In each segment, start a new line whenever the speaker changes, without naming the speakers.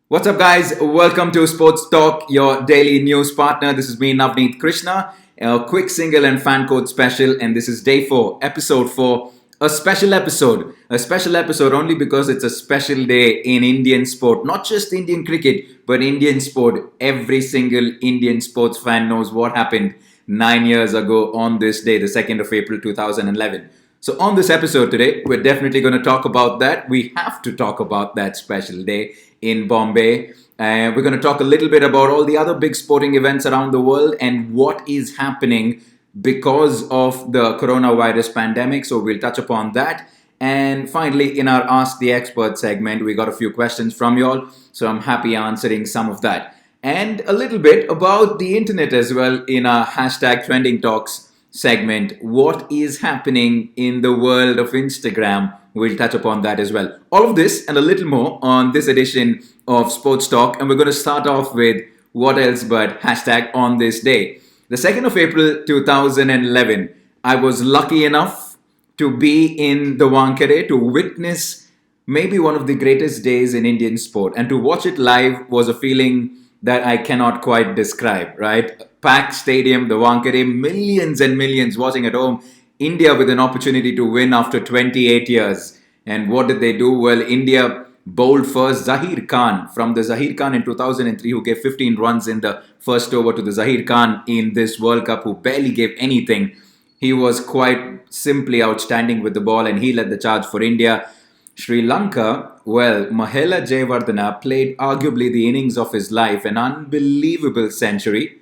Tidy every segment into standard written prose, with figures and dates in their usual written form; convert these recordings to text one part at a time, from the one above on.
What's up, guys? Welcome to Sports Talk, your daily news partner. This is me, Navneeth Krishna. A quick single and FanCode special, and this is day 4, episode 4. A special episode. A special episode only because it's a special day in Indian sport. Not just Indian cricket, but Indian sport. Every single Indian sports fan knows what happened 9 years ago on this day, the 2nd of April 2011. So, on this episode today, we're definitely going to talk about that. We have to talk about that special day in Bombay. We're going to talk a little bit about all the other big sporting events around the world and what is happening because of the coronavirus pandemic. So, we'll touch upon that. And finally, in our Ask the Expert segment, we got a few questions from you all. So, I'm happy answering some of that. And a little bit about the internet as well in our hashtag Trending Talks segment. What is happening in the world of Instagram? We'll touch upon that as well. All of this and a little more on this edition of Sports Talk. And we're going to start off with what else but hashtag on this day. The 2nd of April 2011, I was lucky enough to be in the Wankhede to witness maybe one of the greatest days in Indian sport. And to watch it live was a feeling that I cannot quite describe, right? Packed stadium, the Wankhede, millions and millions watching at home. India with an opportunity to win after 28 years. And what did they do? Well, India bowled first Zahir Khan from the Zahir Khan in 2003 who gave 15 runs in the first over to the Zahir Khan in this World Cup who barely gave anything. He was quite simply outstanding with the ball and he led the charge for India. Sri Lanka, well, Mahela Jayawardene played arguably the innings of his life, an unbelievable century.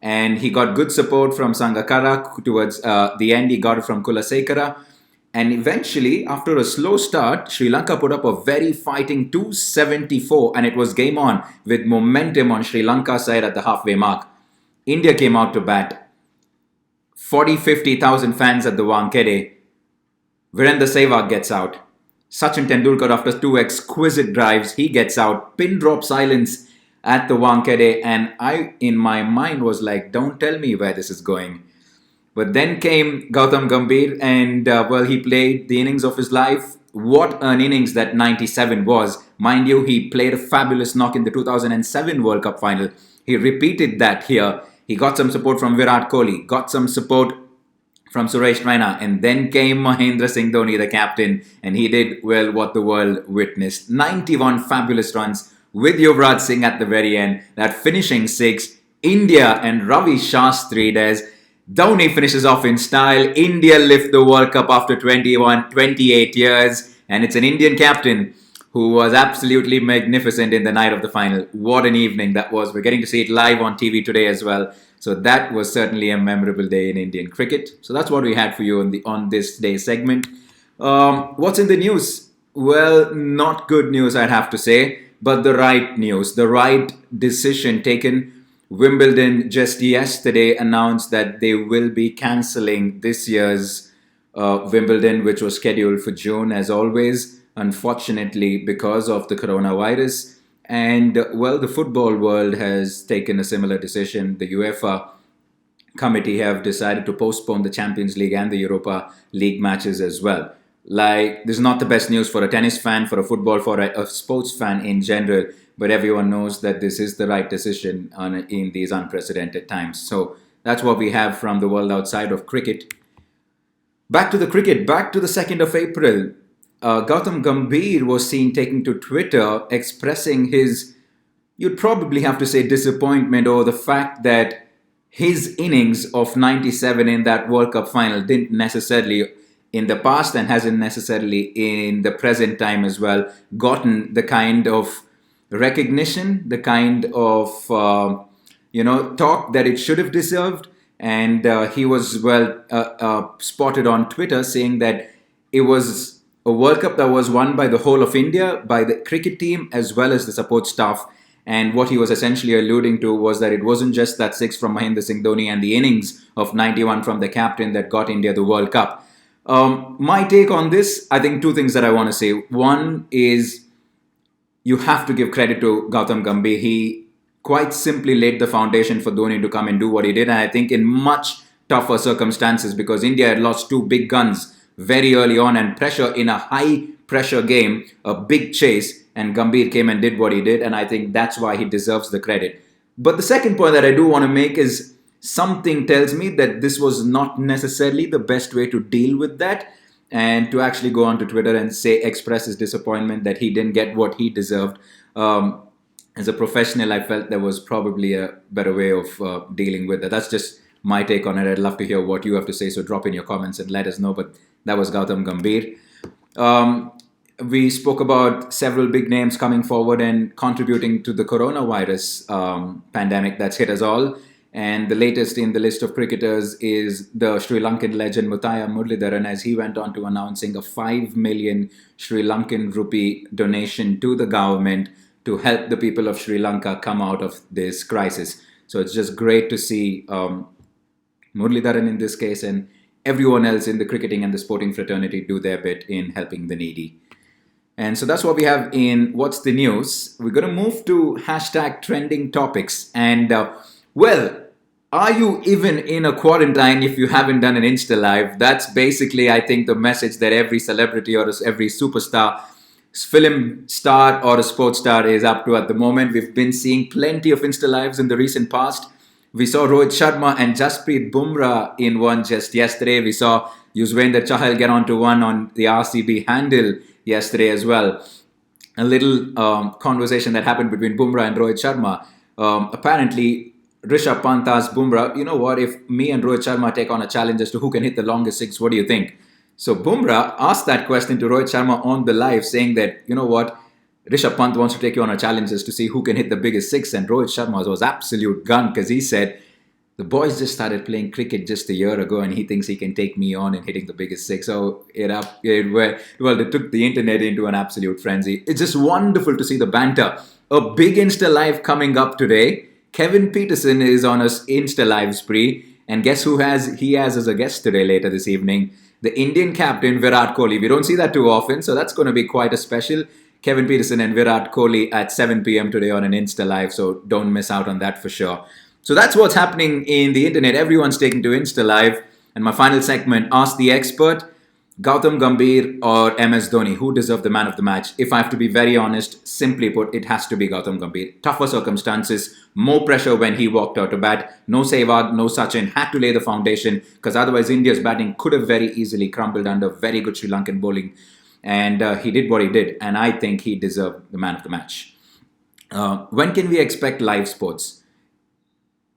And he got good support from Sangakkara towards the end. He got it from Kulasekara. And eventually, after a slow start, Sri Lanka put up a very fighting 274 and it was game on with momentum on Sri Lanka's side at the halfway mark. India came out to bat. 40-50,000 fans at the Wankhede. Virendra Sehwag gets out. Sachin Tendulkar, after 2 exquisite drives, he gets out. Pin drop silence at the Wankhede, and I, in my mind, was like, don't tell me where this is going. But then came Gautam Gambhir, and well, he played the innings of his life. What an innings that 97 was. Mind you, he played a fabulous knock in the 2007 World Cup final. He repeated that here. He got some support from Virat Kohli, got some support from Suresh Raina, and then came Mahendra Singh Dhoni, the captain, and he did, well, what the world witnessed. 91 fabulous runs with Yuvraj Singh at the very end. That finishing 6, India and Ravi Shastri does. Dhoni finishes off in style. India lift the World Cup after 28 years, and it's an Indian captain who was absolutely magnificent in the night of the final. What an evening that was. We're getting to see it live on TV today as well. So that was certainly a memorable day in Indian cricket. So that's what we had for you on this day's segment. What's in the news? Well, not good news, I'd have to say, but the right news, the right decision taken. Wimbledon just yesterday announced that they will be cancelling this year's Wimbledon, which was scheduled for June as always, unfortunately because of the coronavirus. And well, the football world has taken a similar decision. The UEFA committee have decided to postpone the Champions League and the Europa League matches as well. Like, this is not the best news for a tennis fan, for a football, for a sports fan in general, but everyone knows that this is the right decision in these unprecedented times. So that's what we have from the world outside of cricket. Back to the cricket, back to the 2nd of April. Gautam Gambhir was seen taking to Twitter expressing his, you'd probably have to say, disappointment over the fact that his innings of 97 in that World Cup final didn't necessarily, in the past and hasn't necessarily in the present time as well, gotten the kind of recognition, the kind of, talk that it should have deserved. And he was, spotted on Twitter saying that it was a World Cup that was won by the whole of India, by the cricket team, as well as the support staff. And what he was essentially alluding to was that it wasn't just that 6 from Mahendra Singh Dhoni and the innings of 91 from the captain that got India the World Cup. My take on this, I think 2 things that I want to say. One is you have to give credit to Gautam Gambhir. He quite simply laid the foundation for Dhoni to come and do what he did. And I think in much tougher circumstances because India had lost 2 big guns very early on and pressure in a high pressure game, a big chase. and Gambhir came and did what he did, and I think that's why he deserves the credit. But the second point that I do want to make is something tells me that this was not necessarily the best way to deal with that, and to actually go onto Twitter and express his disappointment that he didn't get what he deserved. As a professional, I felt there was probably a better way of dealing with that. That's just my take on it. I'd love to hear what you have to say, so drop in your comments and let us know. But that was Gautam Gambhir. We spoke about several big names coming forward and contributing to the coronavirus pandemic that's hit us all. And the latest in the list of cricketers is the Sri Lankan legend Muttiah Muralidharan, as he went on to announcing a 5 million Sri Lankan rupee donation to the government to help the people of Sri Lanka come out of this crisis. So it's just great to see Muralidharan in this case and everyone else in the cricketing and the sporting fraternity do their bit in helping the needy. And so that's what we have in What's the News. We're going to move to hashtag trending topics. And well, are you even in a quarantine if you haven't done an Insta Live? That's basically, I think, the message that every celebrity or every superstar, film star or a sports star is up to at the moment. We've been seeing plenty of Insta Lives in the recent past. We saw Rohit Sharma and Jasprit Bumrah in one just yesterday. We saw Yuzvendra Chahal get onto one on the RCB handle yesterday as well. A little conversation that happened between Bumrah and Rohit Sharma. Apparently, Rishabh Pant asked Bumrah, you know what, if me and Rohit Sharma take on a challenge as to who can hit the longest six, what do you think? So Bumrah asked that question to Rohit Sharma on the live, saying that, you know what, Rishabh Pant wants to take you on a challenge as to see who can hit the biggest six. And Rohit Sharma was absolute gun, because he said, the boys just started playing cricket just a year ago and he thinks he can take me on in hitting the biggest six. So it took the internet into an absolute frenzy. It's just wonderful to see the banter. A big Insta Live coming up today. Kevin Peterson is on his Insta Live spree. And guess who he has as a guest today later this evening? The Indian captain, Virat Kohli. We don't see that too often, so that's going to be quite a special. Kevin Peterson and Virat Kohli at 7 p.m. today on an Insta Live, so don't miss out on that for sure. So that's what's happening in the internet. Everyone's taking to Insta Live. And my final segment, Ask the Expert. Gautam Gambhir or MS Dhoni, who deserved the man of the match? If I have to be very honest, simply put, it has to be Gautam Gambhir. Tougher circumstances, more pressure when he walked out to bat. No Sehwag, no Sachin, had to lay the foundation, because otherwise India's batting could have very easily crumbled under very good Sri Lankan bowling. And he did what he did, and I think he deserved the man of the match. When can we expect live sports?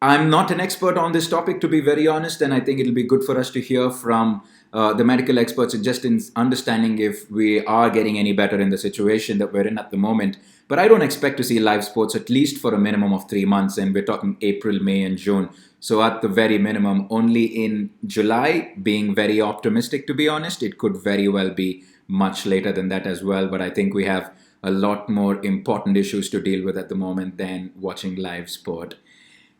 I'm not an expert on this topic, to be very honest, and I think it'll be good for us to hear from the medical experts just in understanding if we are getting any better in the situation that we're in at the moment. But I don't expect to see live sports at least for a minimum of 3 months, and we're talking April, May and June. So at the very minimum, only in July, being very optimistic, to be honest. It could very well be much later than that as well, but I think we have a lot more important issues to deal with at the moment than watching live sport.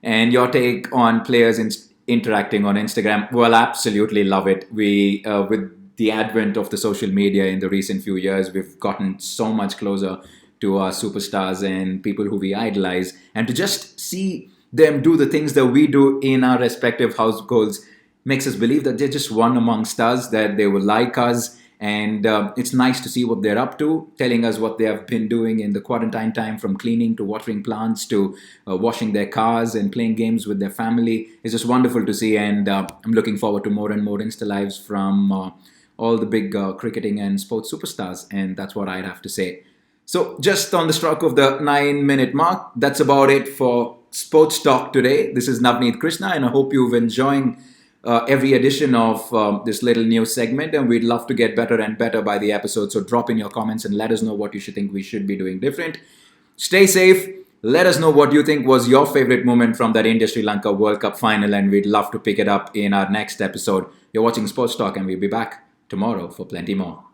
And your take on players interacting on Instagram? Well, absolutely love it. We, with the advent of the social media in the recent few years, we've gotten so much closer to our superstars and people who we idolize. And to just see them do the things that we do in our respective households makes us believe that they're just one amongst us, that they will like us. And it's nice to see what they're up to, telling us what they have been doing in the quarantine time, from cleaning to watering plants to washing their cars and playing games with their family. It's just wonderful to see, and I'm looking forward to more and more Insta Lives from all the big cricketing and sports superstars, and that's what I'd have to say. So just on the stroke of the 9-minute mark, that's about it for Sports Talk today. This is Navneeth Krishna, and I hope you've enjoyed every edition of this little news segment, and we'd love to get better and better by the episode. So drop in your comments and let us know what you should think we should be doing different. Stay safe. Let us know what you think was your favorite moment from that India-Sri Lanka World Cup final, and we'd love to pick it up in our next episode. You're watching Sports Talk, and we'll be back tomorrow for plenty more.